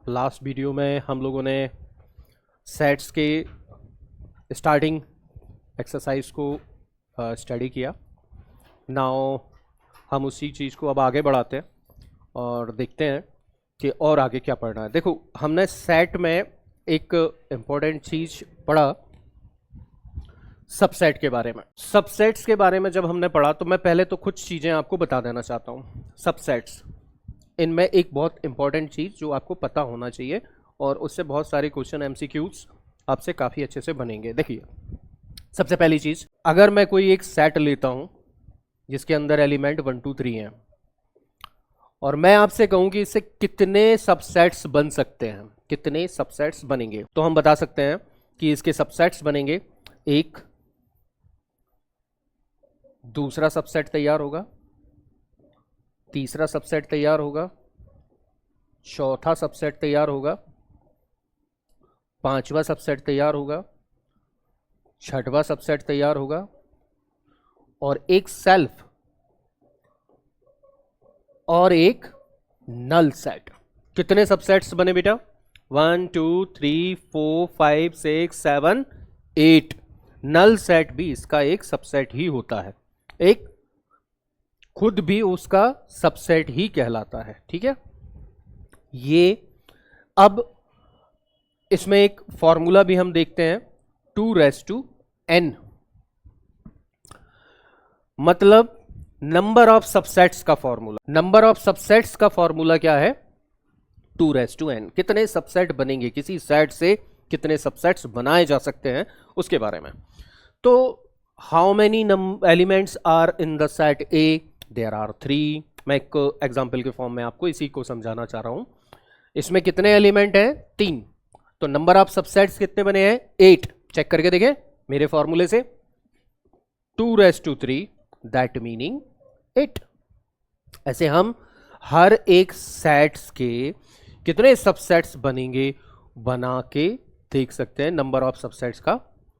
Last video में हम लोगों ने सेट्स के स्टार्टिंग एक्सरसाइज को स्टडी किया। नाउ हम उसी चीज़ को अब आगे बढ़ाते हैं और देखते हैं कि और आगे क्या पढ़ना है। देखो, हमने सेट में एक इम्पॉर्टेंट चीज़ पढ़ा सबसेट के बारे में। सबसेट्स के बारे में जब हमने पढ़ा तो मैं पहले तो कुछ चीज़ें आपको बता देना चाहता हूँ। सबसेट्स, इनमें एक बहुत इंपॉर्टेंट चीज़ जो आपको पता होना चाहिए और उससे बहुत सारे क्वेश्चन एमसीक्यूज आपसे काफ़ी अच्छे से बनेंगे। देखिए, सबसे पहली चीज़, अगर मैं कोई एक सेट लेता हूँ जिसके अंदर एलिमेंट 1 2 3 हैं और मैं आपसे कहूँ कि इससे कितने सबसेट्स बन सकते हैं, कितने सबसेट्स बनेंगे, तो हम बता सकते हैं कि इसके सबसेट्स बनेंगे। एक दूसरा सबसेट तैयार होगा, तीसरा सबसेट तैयार होगा, चौथा सबसेट तैयार होगा, पांचवा सबसेट तैयार होगा, छठवां सबसेट तैयार होगा और एक सेल्फ और एक नल सेट। कितने सबसेट्स बने बेटा? 1 2 3 4 5 6 7 8। नल सेट भी इसका एक सबसेट ही होता है, एक खुद भी उसका सबसेट ही कहलाता है। ठीक है, ये अब इसमें एक फॉर्मूला भी हम देखते हैं, 2n, मतलब नंबर ऑफ सबसेट्स का फॉर्मूला। नंबर ऑफ सबसेट्स का फॉर्मूला क्या है? 2n। कितने सबसेट बनेंगे, किसी सेट से कितने सबसेट्स बनाए जा सकते हैं उसके बारे में। तो how many elements are in the set A? There are 3। मैं एक एग्जाम्पल के फॉर्म में आपको इसी को समझाना चाह रहा हूं। इसमें कितने एलिमेंट हैं? 3। तो नंबर ऑफ सबसेट्स कितने बने हैं? 8। चेक करके देखें मेरे फॉर्मूले से, 2 3, दैट मीनिंग 8। ऐसे हम हर एक सेट्स के कितने सबसेट्स बनेंगे बना के देख सकते हैं, नंबर ऑफ सबसेट्स का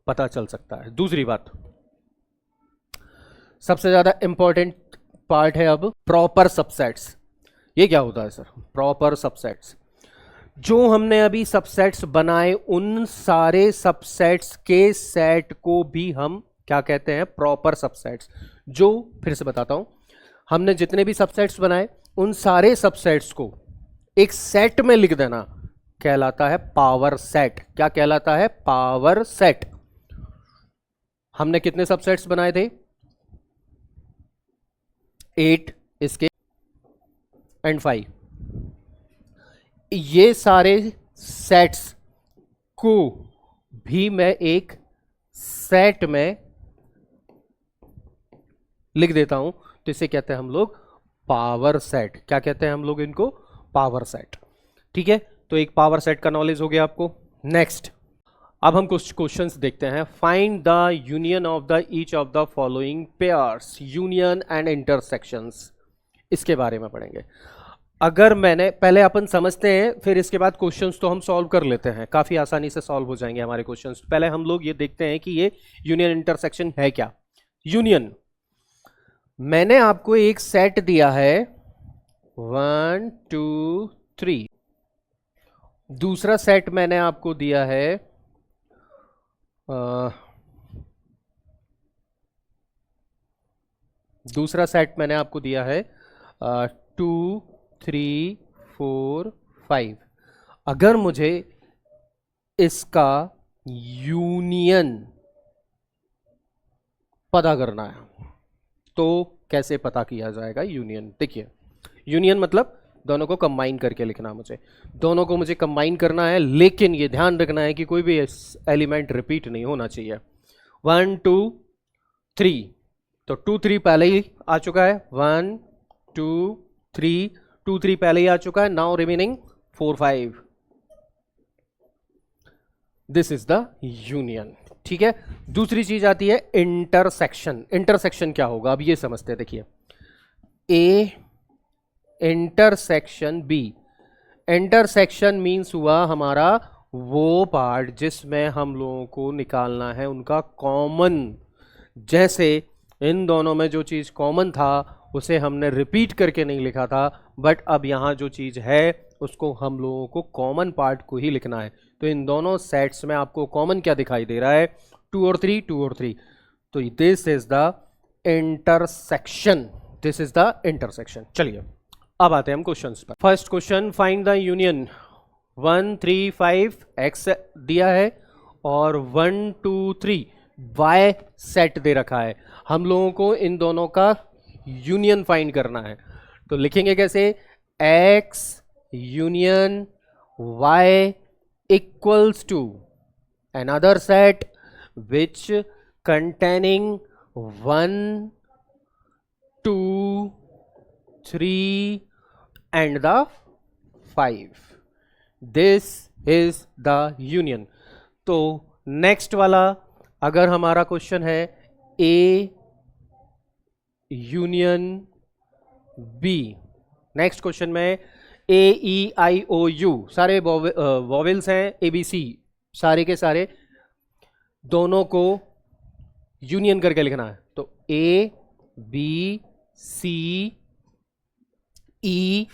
पता चल सकता है। दूसरी बात, सबसे ज्यादा इंपॉर्टेंट पार्ट है अब प्रॉपर सबसेट्स। ये क्या होता है सर? प्रॉपर सबसेट्स, जो हमने अभी सबसेट्स बनाए उन सारे सबसेट्स के सेट को भी हम क्या कहते हैं? Proper subsets. जो, फिर से बताता हूं, हमने जितने भी सबसेट्स बनाए उन सारे सबसेट्स को एक सेट में लिख देना कहलाता है पावर सेट। क्या कहलाता है? Power set. हमने कितने सबसेट्स बनाए थे? 8 इसके एंड 5। ये सारे सेट्स को भी मैं एक सेट में लिख देता हूं, तो इसे कहते हैं हम लोग पावर सेट। क्या कहते हैं हम लोग इनको? Power set. ठीक है, तो एक पावर सेट का नॉलेज हो गया आपको। नेक्स्ट, अब हम कुछ क्वेश्चंस देखते हैं। Find the union of the each of the following pairs, union and intersections, इसके बारे में पढ़ेंगे। अगर मैंने पहले अपन समझते हैं, फिर इसके बाद क्वेश्चंस तो हम सॉल्व कर लेते हैं, काफी आसानी से सॉल्व हो जाएंगे हमारे क्वेश्चंस। पहले हम लोग ये देखते हैं कि ये यूनियन इंटरसेक्शन है क्या। यूनियन, मैंने आपको एक सेट दिया है 1 2 3, दूसरा सेट मैंने आपको दिया है दूसरा सेट मैंने आपको दिया है 2 3 4 5। अगर मुझे इसका यूनियन पता करना है तो कैसे पता किया जाएगा यूनियन? देखिए, यूनियन मतलब दोनों को कंबाइन करके लिखना। मुझे दोनों को मुझे कंबाइन करना है, लेकिन ये ध्यान रखना है कि कोई भी एलिमेंट रिपीट नहीं होना चाहिए। 1 2 3, तो 2 3 पहले ही आ चुका है, 1 2 3, 2 3 पहले ही आ चुका है। Now remaining 4 5, this is the union. ठीक है, दूसरी चीज आती है इंटरसेक्शन। इंटरसेक्शन क्या होगा अब ये समझते हैं। देखिए, A intersection B. Intersection means हुआ हमारा वो पार्ट जिसमें हम लोगों को निकालना है उनका कॉमन। जैसे इन दोनों में जो चीज कॉमन था उसे हमने रिपीट करके नहीं लिखा था, बट अब यहाँ जो चीज़ है उसको हम लोगों को कॉमन पार्ट को ही लिखना है। तो इन दोनों सेट्स में आपको कॉमन क्या दिखाई दे रहा है, 2 और 3, 2 और 3। तो this is the intersection, this is the intersection. चलिए अब आते हैं हम क्वेश्चंस पर। First question, find the union 1 3 5 x दिया है और 1 2 3 वाई सेट दे रखा है। हम लोगों को इन दोनों का यूनियन फाइंड करना है। तो लिखेंगे कैसे, x union y equals to another set which containing 1 2 3 and the 5. This is the union. तो नेक्स्ट वाला अगर हमारा क्वेश्चन है A union B, next question में A E I O U सारे वॉवेल्स हैं, ABC सारे के सारे, दोनों को यूनियन करके लिखना है। तो A B C E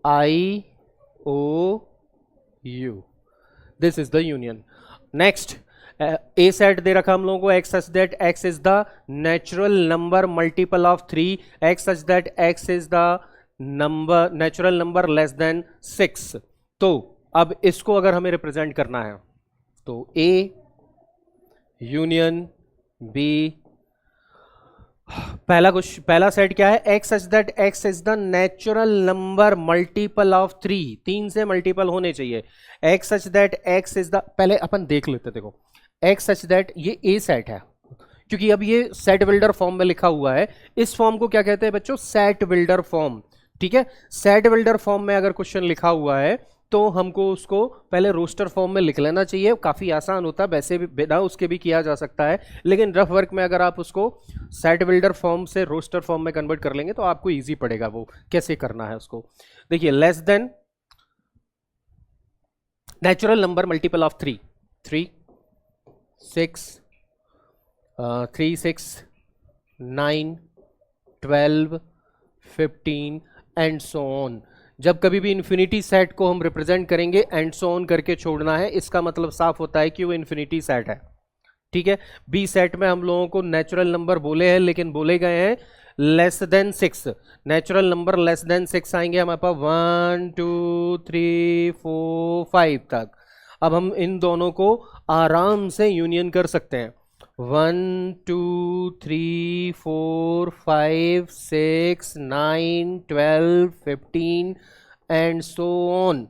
I O U, this is the union. Next a set दे रखा हम लोगों को, x such that x is the natural number multiple of 3, x such that x is the number natural number less than 6। तो अब इसको अगर हमें रिप्रेजेंट करना है तो ए यूनियन बी, पहला सेट क्या है, x such that x is the natural number multiple of 3, 3 से मल्टीपल होने चाहिए। X such that x is the, पहले अपन देख लेते, देखो एक्स सच दैट ये ए सेट है, क्योंकि अब ये सेट बिल्डर फॉर्म में लिखा हुआ है। इस फॉर्म को क्या कहते हैं बच्चों, सेट बिल्डर फॉर्म। ठीक है, सेट बिल्डर फॉर्म में अगर क्वेश्चन लिखा हुआ है तो हमको उसको पहले रोस्टर फॉर्म में लिख लेना चाहिए। काफ़ी आसान होता है, वैसे भी बिना उसके भी किया जा सकता है, लेकिन रफ वर्क में अगर आप उसको सेट बिल्डर फॉर्म से रोस्टर फॉर्म में कन्वर्ट कर लेंगे तो आपको इजी पड़ेगा वो कैसे करना है उसको। देखिए, less than natural number multiple of 3, 3 6 3 6 9 12 15 and so on. जब कभी भी इन्फिनिटी सेट को हम रिप्रेजेंट करेंगे एंड सो ऑन करके छोड़ना है, इसका मतलब साफ होता है कि वो इन्फिनिटी सेट है। ठीक है, बी सेट में हम लोगों को नेचुरल नंबर बोले हैं, लेकिन बोले गए हैं less than 6। Natural number less than 6 आएंगे हमारे पास 1 2 3 4 5 तक। अब हम इन दोनों को आराम से यूनियन कर सकते हैं, 1 2 3 4 5 6 9 12 15 एंड सो ऑन।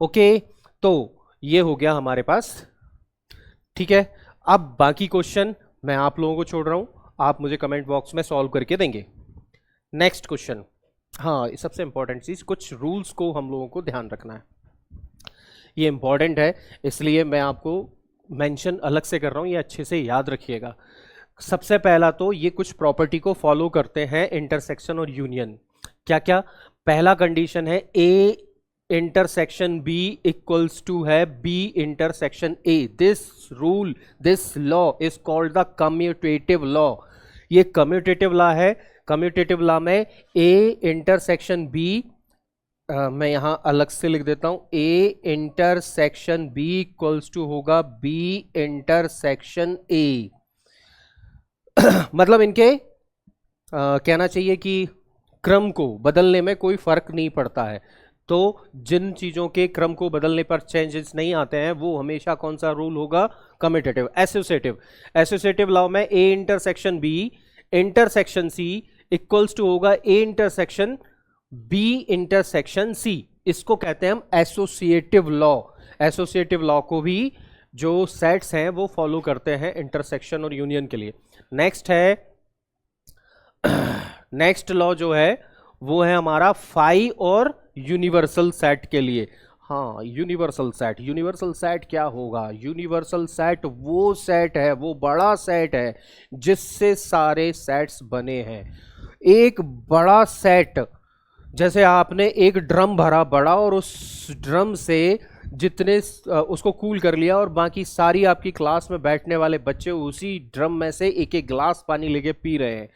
ओके, तो ये हो गया हमारे पास। ठीक है, अब बाकी क्वेश्चन मैं आप लोगों को छोड़ रहा हूं, आप मुझे कमेंट बॉक्स में सॉल्व करके देंगे। नेक्स्ट क्वेश्चन, हाँ सबसे इंपॉर्टेंट चीज, कुछ रूल्स को हम लोगों को ध्यान रखना है, ये इंपॉर्टेंट है इसलिए मैं आपको मेंशन अलग से कर रहा हूं, ये अच्छे से याद रखिएगा। सबसे पहला तो ये कुछ प्रॉपर्टी को फॉलो करते हैं इंटरसेक्शन और यूनियन। क्या क्या, पहला कंडीशन है A intersection B equals to है B intersection A. This rule, this law is called the commutative law. ये कम्यूटेटिव लॉ है। कम्यूटेटिव लॉ में ए इंटरसेक्शन बी, मैं यहां अलग से लिख देता हूं, A intersection B equals to होगा बी इंटरसेक्शन ए। मतलब इनके कहना चाहिए कि क्रम को बदलने में कोई फर्क नहीं पड़ता है। तो जिन चीजों के क्रम को बदलने पर चेंजेस नहीं आते हैं वो हमेशा कौन सा रूल होगा, कम्यूटेटिव। एसोसिएटिव, एसोसिएटिव लॉ में A intersection B intersection C equals to होगा A intersection B intersection C. इसको कहते हैं हम एसोसिएटिव लॉ। एसोसिएटिव लॉ को भी जो सेट्स हैं वो फॉलो करते हैं इंटरसेक्शन और यूनियन के लिए। नेक्स्ट है, नेक्स्ट लॉ जो है वो है हमारा फाई और यूनिवर्सल सेट के लिए। हाँ, यूनिवर्सल सेट, यूनिवर्सल सेट क्या होगा, यूनिवर्सल सेट वो सेट है, वो बड़ा सेट है जिससे सारे सेट्स बने हैं। एक बड़ा सेट, जैसे आपने एक ड्रम भरा बड़ा और उस ड्रम से जितने उसको कूल कर लिया और बाकी सारी आपकी क्लास में बैठने वाले बच्चे उसी ड्रम में से एक एक ग्लास पानी लेके पी रहे हैं,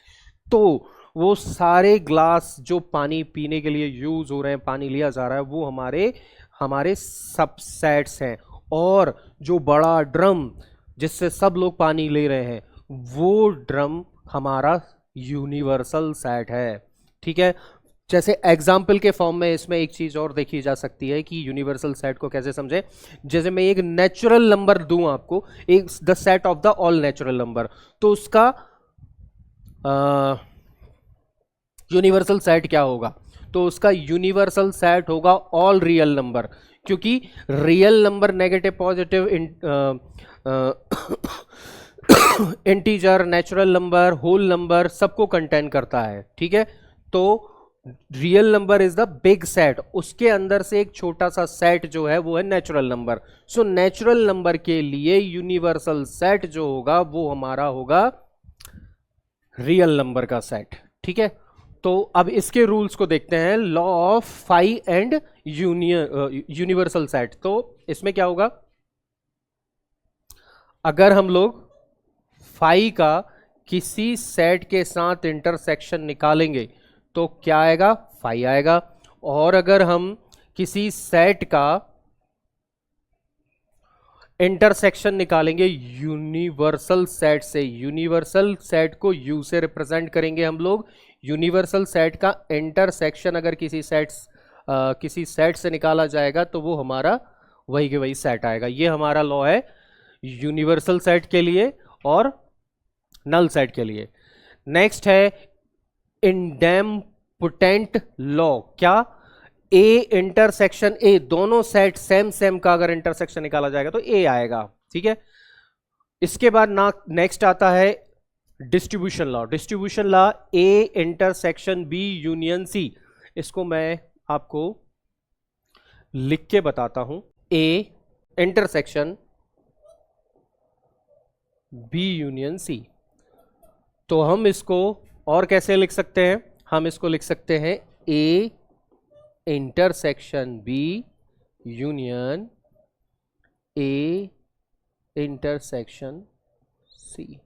तो वो सारे ग्लास जो पानी पीने के लिए यूज हो रहे हैं, पानी लिया जा रहा है, वो हमारे हमारे सबसेट्स हैं। और जो बड़ा ड्रम जिससे सब लोग पानी ले रहे हैं, वो ड्रम हमारा यूनिवर्सल सेट है। ठीक है, जैसे एग्जाम्पल के फॉर्म में इसमें एक चीज और देखी जा सकती है कि यूनिवर्सल सेट को कैसे समझे। जैसे मैं एक नेचुरल नंबर दूं आपको, एक the set of the all natural number, तो उसका यूनिवर्सल सेट क्या होगा? तो उसका यूनिवर्सल सेट होगा ऑल रियल नंबर, क्योंकि real number, negative, positive, integer, natural number, whole number सबको कंटेन करता है। ठीक है, तो real number is the big set, उसके अंदर से एक छोटा सा सेट जो है वो है natural number. So natural number के लिए यूनिवर्सल सेट जो होगा वो हमारा होगा रियल नंबर का सेट। ठीक है, तो अब इसके रूल्स को देखते हैं, law of phi and universal set. तो इसमें क्या होगा, अगर हम लोग फाई का किसी सेट के साथ इंटरसेक्शन निकालेंगे तो क्या आएगा? फाई आएगा। और अगर हम किसी सेट का इंटरसेक्शन निकालेंगे यूनिवर्सल सेट से, यूनिवर्सल सेट को यू से रिप्रेजेंट करेंगे हम लोग। यूनिवर्सल सेट का इंटरसेक्शन अगर किसी सेट से निकाला जाएगा तो वो हमारा वही के वही सेट आएगा। ये हमारा लॉ है यूनिवर्सल सेट के लिए और नल सेट के लिए। नेक्स्ट है इंडेम्पोटेंट लॉ। क्या? ए इंटरसेक्शन ए, दोनों सेट सेम सेम का अगर इंटरसेक्शन निकाला जाएगा तो ए आएगा। ठीक है, इसके बाद नेक्स्ट आता है distribution law. Distribution law, A intersection B union C. इसको मैं आपको लिख के बताता हूं, A intersection B union C. तो हम इसको और कैसे लिख सकते हैं? हम इसको लिख सकते हैं A intersection B union A intersection C.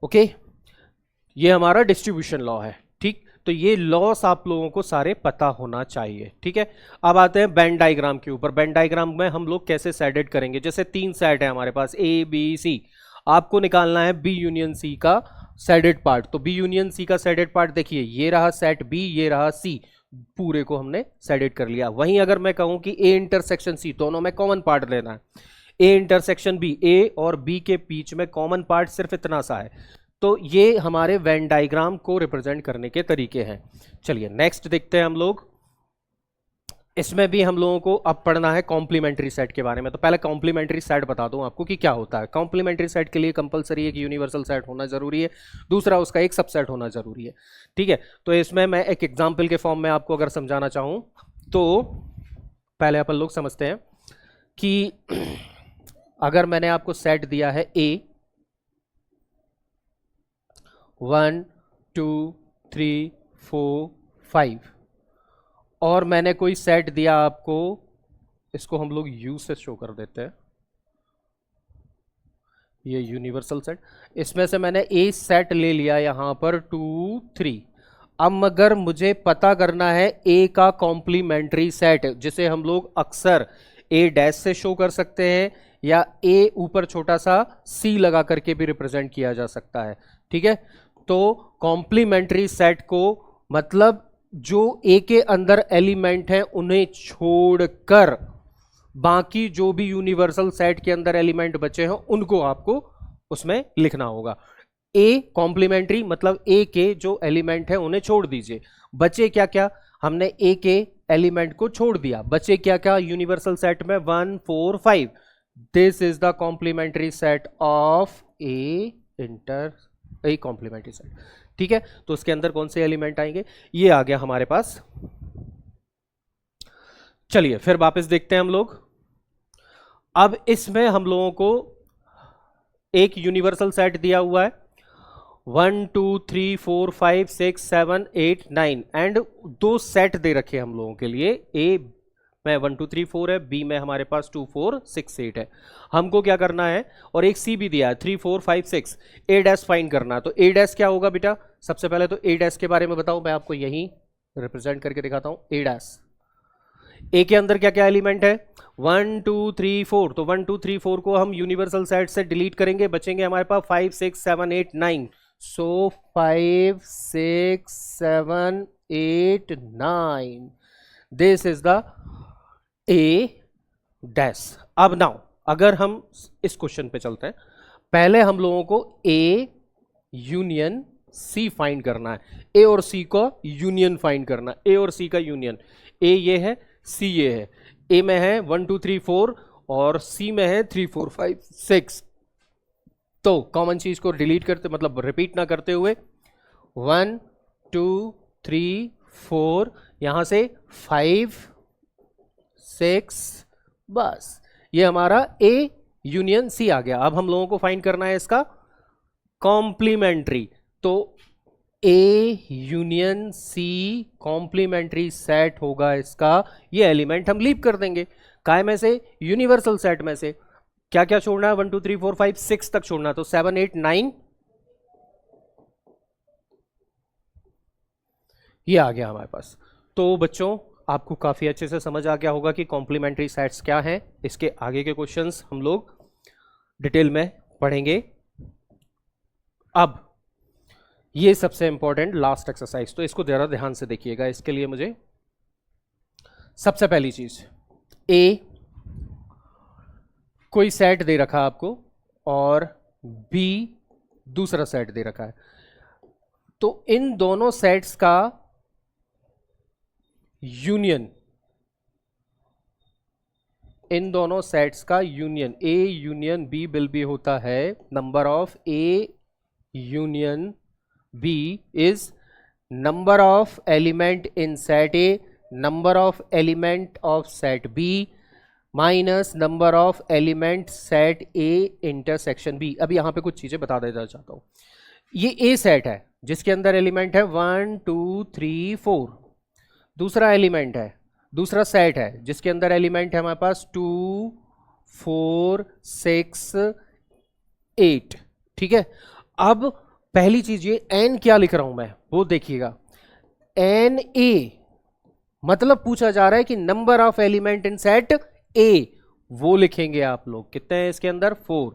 Okay, ये हमारा डिस्ट्रीब्यूशन लॉ है। ठीक, तो ये लॉस आप लोगों को सारे पता होना चाहिए। ठीक है, अब आते हैं वेन डायग्राम के ऊपर। वेन डायग्राम में हम लोग कैसे सेडेड करेंगे? जैसे तीन सेट है हमारे पास, ए बी सी, आपको निकालना है बी यूनियन सी का सेडेड पार्ट। तो बी यूनियन सी का सेडेड पार्ट देखिए, ये रहा सेट बी, ये रहा सी, पूरे को हमने सेडेड कर लिया। वहीं अगर मैं कहूं कि ए इंटरसेक्शन सी, दोनों में कॉमन पार्ट लेना है, ए इंटरसेक्शन बी, ए और बी के बीच में कॉमन पार्ट सिर्फ इतना सा है। तो ये हमारे वेन डायग्राम को रिप्रेजेंट करने के तरीके हैं। चलिए नेक्स्ट देखते हैं हम लोग। इसमें भी हम लोगों को अब पढ़ना है कॉम्प्लीमेंट्री सेट के बारे में। तो पहले कॉम्प्लीमेंट्री सेट बता दूं आपको कि क्या होता है। कॉम्प्लीमेंट्री सेट के लिए कंपलसरी है कि यूनिवर्सल सेट होना जरूरी है, दूसरा उसका एक सबसेट होना जरूरी है। ठीक है, तो इसमें मैं एक एग्जाम्पल के फॉर्म में आपको अगर समझाना चाहूं तो पहले अपन लोग समझते हैं कि अगर मैंने आपको सेट दिया है ए 1 2 3 4 5 और मैंने कोई सेट दिया आपको, इसको हम लोग यू से शो कर देते हैं, ये यूनिवर्सल सेट। इसमें से मैंने ए सेट ले लिया यहां पर 2 3। अब अगर मुझे पता करना है ए का कॉम्प्लीमेंट्री सेट, जिसे हम लोग अक्सर ए डैश से शो कर सकते हैं या ए ऊपर छोटा सा सी लगा करके भी रिप्रेजेंट किया जा सकता है। ठीक है, तो कॉम्प्लीमेंट्री सेट को मतलब जो ए के अंदर एलिमेंट हैं उन्हें छोड़कर बाकी जो भी यूनिवर्सल सेट के अंदर एलिमेंट बचे हैं उनको आपको उसमें लिखना होगा। ए कॉम्प्लीमेंट्री मतलब ए के जो एलिमेंट हैं उन्हें छोड़ दीजिए। बचे क्या क्या? हमने ए के एलिमेंट को छोड़ दिया, बचे क्या क्या यूनिवर्सल सेट में? 1 4 5। This is the complementary set of A complementary set. ठीक है, तो उसके अंदर कौन से एलिमेंट आएंगे? ये आ गया हमारे पास। चलिए फिर वापस देखते हैं हम लोग। अब इसमें हम लोगों को एक यूनिवर्सल सेट दिया हुआ है 1 2 3 4 5 6 7 8 9 एंड दो सेट दे रखे हम लोगों के लिए, ए में 1 2 3 4 है, बी में हमारे पास 2 4 6 8 है। हमको क्या करना है, और एक सी भी दिया है 3 4 5 6, ए डैश फाइंड करना है। तो ए डैश क्या होगा बेटा, सबसे पहले तो ए डैश के बारे में बताऊं, मैं आपको यहीं रिप्रेजेंट करके दिखाता हूं। ए डैश, ए के अंदर क्या क्या एलिमेंट है, 1 2 3 4, तो 1 2 3 4 को हम यूनिवर्सल सेट से डिलीट करेंगे, बचेंगे हमारे पास 5 6 7 8 9। सो 5 6 7 8 9, this is the A dash. अब नाउ अगर हम इस क्वेश्चन पे चलते हैं, पहले हम लोगों को ए यूनियन सी फाइंड करना है, ए और सी का यूनियन फाइंड करना है, ए और सी का यूनियन। ए ये है, सी ये है, ए में है 1 2 3 4 और सी में है 3 4 5 6। तो कॉमन चीज को डिलीट करते, मतलब रिपीट ना करते हुए 1 2 3 4, यहां से 5 6, बस ये हमारा ए यूनियन सी आ गया। अब हम लोगों को फाइंड करना है इसका कॉम्प्लीमेंट्री। तो A union C complementary set होगा इसका, ये एलिमेंट हम लीव कर देंगे। काय में से, यूनिवर्सल सेट में से। क्या क्या छोड़ना है, 1 2 3 4 5 6 तक छोड़ना है, तो 7 8 9 ये आ गया हमारे पास। तो बच्चों आपको काफी अच्छे से समझ आ गया होगा कि कॉम्प्लीमेंट्री सेट्स क्या हैं। इसके आगे के क्वेश्चंस हम लोग डिटेल में पढ़ेंगे। अब ये सबसे इंपॉर्टेंट लास्ट एक्सरसाइज, तो इसको जरा ध्यान से देखिएगा। इसके लिए मुझे सबसे पहली चीज, ए कोई सेट दे रखा है आपको और बी दूसरा सेट दे रखा है, तो इन दोनों सेट्स का यूनियन, इन दोनों सेट्स का union, A union B will be होता है number of A union B is number of element in set A, number of element of set B minus number of element set A intersection B. अब यहां पे कुछ चीजें बता देना चाहता हूं। ये ए सेट है जिसके अंदर एलिमेंट है 1 2 3 4, दूसरा एलिमेंट है, दूसरा सेट है जिसके अंदर एलिमेंट है हमारे पास 2 4 6 8, ठीक है। अब पहली चीज ये एन क्या लिख रहा हूं मैं वो देखिएगा, एन ए मतलब पूछा जा रहा है कि number of element in set A, वो लिखेंगे आप लोग, कितने हैं इसके अंदर 4।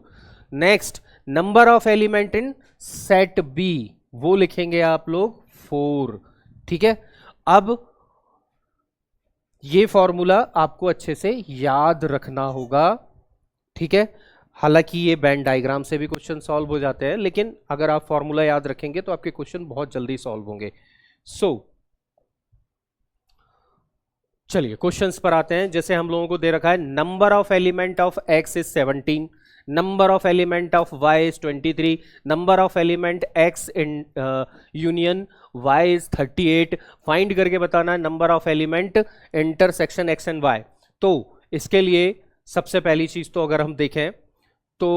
Next number of element in set B, वो लिखेंगे आप लोग 4, ठीक है। अब ये फॉर्मूला आपको अच्छे से याद रखना होगा, ठीक है। हालांकि ये बैंड डायग्राम से भी क्वेश्चन सॉल्व हो जाते हैं, लेकिन अगर आप फॉर्मूला याद रखेंगे तो आपके क्वेश्चन बहुत जल्दी सॉल्व होंगे। चलिए क्वेश्चंस पर आते हैं। जैसे हम लोगों को दे रखा है number of element of X is 17, number of element of Y is 23, number of element X in union Y is 38। Find करके बताना है number of element intersection X and Y. तो इसके लिए सबसे पहली चीज तो अगर हम देखें तो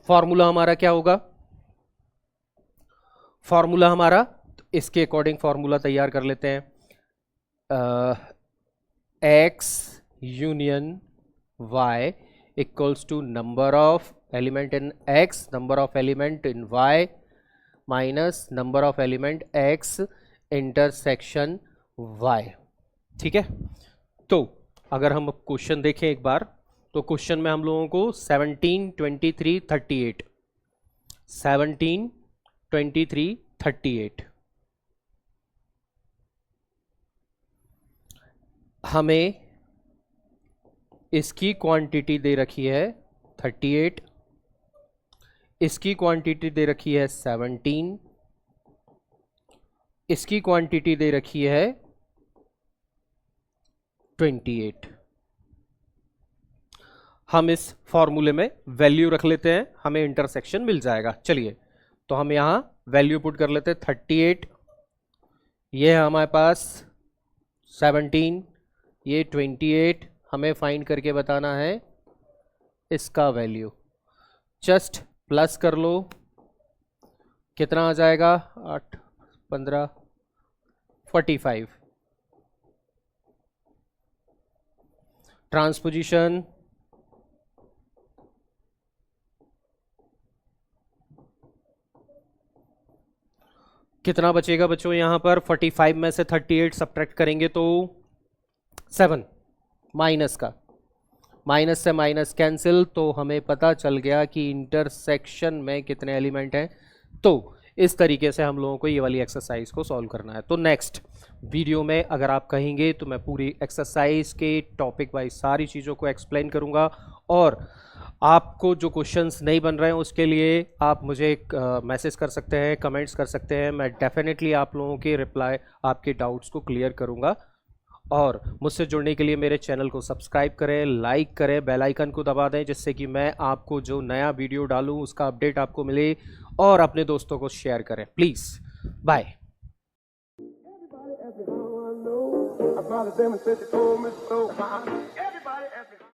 फॉर्मूला हमारा क्या होगा, फॉर्मूला हमारा इसके अकॉर्डिंग फॉर्मूला तैयार कर लेते हैं। X union Y equals to number of element in X, number of element in Y minus number of element X intersection Y, ठीक है। तो अगर हम क्वेश्चन देखें एक बार, तो क्वेश्चन में हम लोगों को 17 23 38, 17 23 38 हमें इसकी क्वांटिटी दे रखी है 38, इसकी क्वांटिटी दे रखी है 17, इसकी क्वांटिटी दे रखी है 28। हम इस फॉर्मूले में वैल्यू रख लेते हैं, हमें इंटरसेक्शन मिल जाएगा। चलिए तो हम यहां वैल्यू पुट कर लेते हैं 38, ये है हमारे पास 17, ये 28, हमें फाइंड करके बताना है इसका वैल्यू। जस्ट प्लस कर लो, कितना आ जाएगा 8 15 45। ट्रांसपोजिशन कितना बचेगा बच्चों यहां पर? 45 में से 38 सब्ट्रैक्ट करेंगे तो 7, माइनस का, माइनस से माइनस कैंसिल, तो हमें पता चल गया कि इंटरसेक्शन में कितने एलिमेंट हैं। तो इस तरीके से हम लोगों को ये वाली एक्सरसाइज को सॉल्व करना है। तो नेक्स्ट वीडियो में अगर आप कहेंगे तो मैं पूरी एक्सरसाइज के टॉपिक वाइज सारी चीज़ों को एक्सप्लेन करूंगा, और आपको जो क्वेश्चंस नहीं बन रहे हैं उसके लिए आप मुझे एक मैसेज कर सकते हैं, कमेंट्स कर सकते हैं। मैं डेफिनेटली आप लोगों के रिप्लाई, आपके डाउट्स को क्लियर करूंगा। और मुझसे जुड़ने के लिए मेरे चैनल को सब्सक्राइब करें, लाइक करें, बेल आइकन को दबा दें, जिससे कि मैं आपको जो नया वीडियो डालूं उसका अपडेट आपको मिले, और अपने दोस्तों को शेयर करें please. Bye. I probably demonstrated to him, so